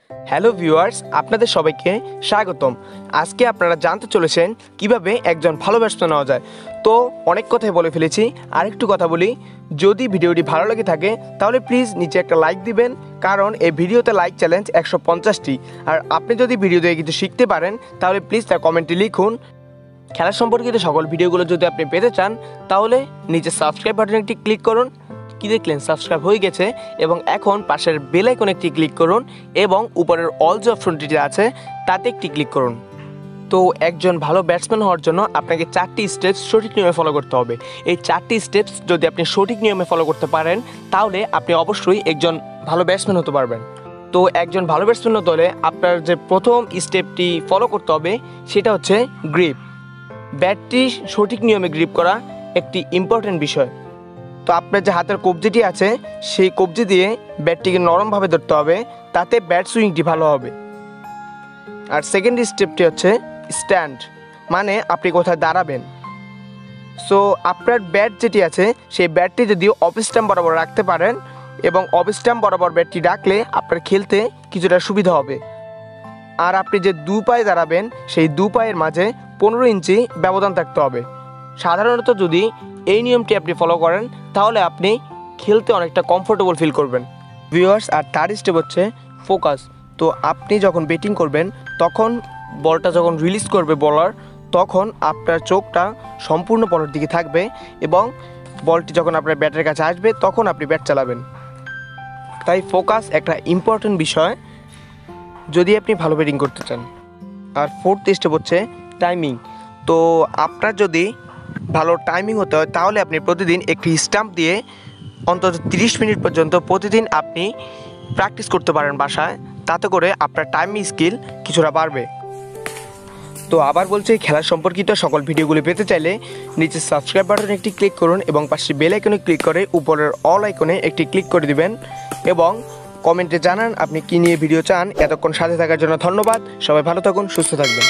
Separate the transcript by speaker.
Speaker 1: Hello viewers, আপনাদের সবাইকে স্বাগতম। আজকে আপনারা জানতে চলেছেন কিভাবে একজন ভালো ব্যাটসম্যান হওয়া যায়। তো অনেক কথাই বলে ফেলেছি, আরেকটু কথা বলি। যদি ভিডিওটি ভালো লেগে থাকে তাহলে প্লিজ নিচে একটা লাইক দিবেন, কারণ এই ভিডিওতে লাইক চ্যালেঞ্জ 150টি। আর আপনি যদি ভিডিও দেখে কিছু শিখতে পারেন তাহলে প্লিজ তা কমেন্টে লিখুন। খেলা সম্পর্কিত সকল ভিডিওগুলো যদি আপনি পেতে চান তাহলে নিচে সাবস্ক্রাইব বাটনে একটি ক্লিক করুন। কি দেখলেন, সাবস্ক্রাইব হয়ে গেছে। এবং এখন পাশের বেল আইকনে একটি ক্লিক করুন এবং উপরের অল যে অপশনটি আছে তাতে একটি ক্লিক করুন। তো একজন ভালো ব্যাটসম্যান হওয়ার জন্য আপনাকে 4টি স্টেপস সঠিক নিয়মে ফলো করতে হবে। এই 4টি স্টেপস যদি আপনি সঠিক নিয়মে ফলো করতে পারেন তাহলে আপনি অবশ্যই একজন ভালো ব্যাটসম্যান হতে পারবেন। তো একজন ভালো ব্যাটসম্যান হতে হলে আপনার যে প্রথম স্টেপটি ফলো করতে হবে সেটা হচ্ছে গ্রিপ। ব্যাটটি সঠিক নিয়মে গ্রিপ করা একটি ইম্পর্টেন্ট বিষয়। তো আপনার যে হাতের কবজিটি আছে সেই কবজি দিয়ে ব্যাটটিকে নরমভাবে ধরতে হবে, তাতে ব্যাট সুইংটি ভালো হবে। আর সেকেন্ড স্টেপটি হচ্ছে স্ট্যান্ড, মানে আপনি কোথায় দাঁড়াবেন। সো আপনার ব্যাট যেটি আছে সেই ব্যাটটি যদি অফ স্ট্যাম্প বরাবর রাখতে পারেন এবং অফ স্ট্যাম্প বরাবর ব্যাটটি রাখলে আপনার খেলতে কিছুটা সুবিধা হবে। আর আপনি যে দু পায়ে দাঁড়াবেন সেই দু পায়ের মাঝে 15 ইঞ্চি ব্যবধান থাকতে হবে। সাধারণত যদি এই নিয়মটি আপনি ফলো করেন তাহলে আপনি খেলতে অনেকটা কমফোর্টেবল ফিল করবেন ভিউয়ার্স। আর থার্ড স্টেপ হচ্ছে ফোকাস। তো আপনি যখন ব্যাটিং করবেন তখন বলটা যখন রিলিজ করবে বলার, তখন আপনার চোখটা সম্পূর্ণ বলের দিকে থাকবে এবং বলটি যখন আপনার ব্যাটের কাছে আসবে তখন আপনি ব্যাট চালাবেন। তাই ফোকাস একটা ইম্পর্টেন্ট বিষয় যদি আপনি ভালো ব্যাটিং করতে চান। আর ফোর্থ স্টেপ হচ্ছে টাইমিং। তো আপনার যদি ভালো টাইমিং হতে হয় তাহলে আপনি প্রতিদিন একটি স্টাম্প দিয়ে অন্তত 30 মিনিট পর্যন্ত প্রতিদিন আপনি প্র্যাকটিস করতে পারেন বাসায়। তাতে করে আপনার টাইমিং স্কিল কিছুটা বাড়বে। তো আবার বলছি, খেলা সম্পর্কিত সকল ভিডিওগুলি পেতে চাইলে নিচে সাবস্ক্রাইব বাটনে একটি ক্লিক করুন এবং পাশে বেল আইকনে ক্লিক করে উপরের অল আইকনে একটি ক্লিক করে দিবেন এবং কমেন্টে জানান আপনি কী নিয়ে ভিডিও চান। এতক্ষণ সাথে থাকার জন্য ধন্যবাদ। সবাই ভালো থাকুন, সুস্থ থাকবেন।